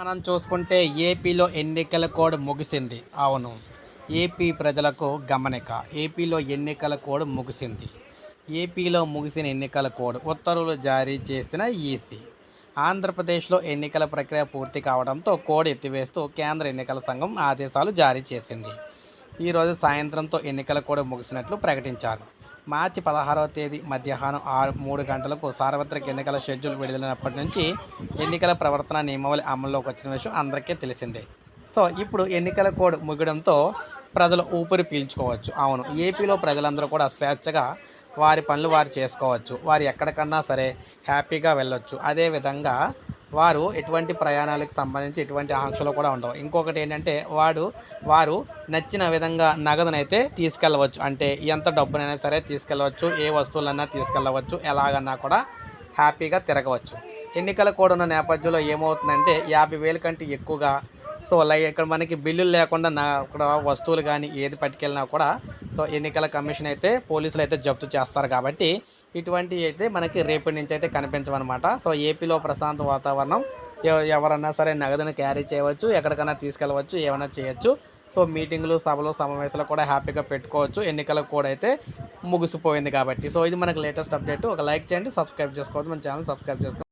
మనం చూసుకుంటే ఏపీలో ఎన్నికల కోడ్ ముగిసింది. అవును. ఏపీ ప్రజలకు గమనిక. ఏపీలో ఎన్నికల కోడ్ ముగిసింది. ఏపీలో ముగిసిన ఎన్నికల కోడ్ ఉత్తర్వులు జారీ చేసిన ఈసీ. ఆంధ్రప్రదేశ్‌లో ఎన్నికల ప్రక్రియ పూర్తి కావడంతో కోడ్ ఎత్తివేస్తూ కేంద్ర ఎన్నికల సంఘం ఆదేశాలు జారీ చేసింది. ఈరోజు సాయంత్రంతో ఎన్నికల కోడ్ ముగిసినట్లు ప్రకటించారు. మార్చి 16వ తేదీ మధ్యాహ్నం 3 గంటలకు సార్వత్రిక ఎన్నికల షెడ్యూల్ విడుదలైనప్పటి నుంచి ఎన్నికల ప్రవర్తన నియమావళి అమల్లోకి వచ్చిన విషయం అందరికీ తెలిసిందే. సో, ఇప్పుడు ఎన్నికల కోడ్ ముగియడంతో ప్రజలు ఊపిరి పీల్చుకోవచ్చు. అవును. ఏపీలో ప్రజలందరూ కూడా స్వేచ్ఛగా వారి పనులు వారు చేసుకోవచ్చు. వారు ఎక్కడికన్నా సరే హ్యాపీగా వెళ్ళొచ్చు. అదేవిధంగా వారు ఎటువంటి ప్రయాణాలకు సంబంధించి ఎటువంటి ఆంక్షలు కూడా ఉండవు. ఇంకొకటి ఏంటంటే వారు నచ్చిన విధంగా నగదునైతే తీసుకెళ్ళవచ్చు. అంటే ఎంత డబ్బునైనా సరే తీసుకెళ్ళవచ్చు. ఏ వస్తువులన్నా తీసుకెళ్ళవచ్చు. ఎలాగన్నా కూడా హ్యాపీగా తిరగవచ్చు. ఎన్నికల కోడ్ ఉన్న నేపథ్యంలో ఏమవుతుందంటే 50,000 కంటే ఎక్కువగా సో, ఇక్కడ మనకి బిల్లులు లేకుండా అక్కడ వస్తువులు గానీ ఏది పట్టుకెళ్ళినా కూడా సో, ఎన్నికల కమిషన్ అయితే పోలీసులైతే జప్తు చేస్తారు కాబట్టి ఇటువంటివి అయితే మనకి రేపటి నుంచి అయితే కనిపించవనమాట. సో, ఏపీలో ప్రశాంత వాతావరణం. ఎవరన్నా సరే నగదును క్యారీ చేయవచ్చు. ఎక్కడికన్నా తీసుకెళ్ళవచ్చు. ఏమైనా చేయొచ్చు. సో, మీటింగులు, సభలు, సమావేశాలు కూడా హ్యాపీగా పెట్టుకోవచ్చు. ఎన్నికల కోడ్ అయితే ముగిసిపోయింది కాబట్టి. సో, ఇది మనకు లేటెస్ట్ అప్డేట్. ఒక లైక్ చేయండి. సబ్స్క్రైబ్ చేసుకోవద్దు. మన ఛానల్ సబ్స్క్రైబ్ చేసుకోండి.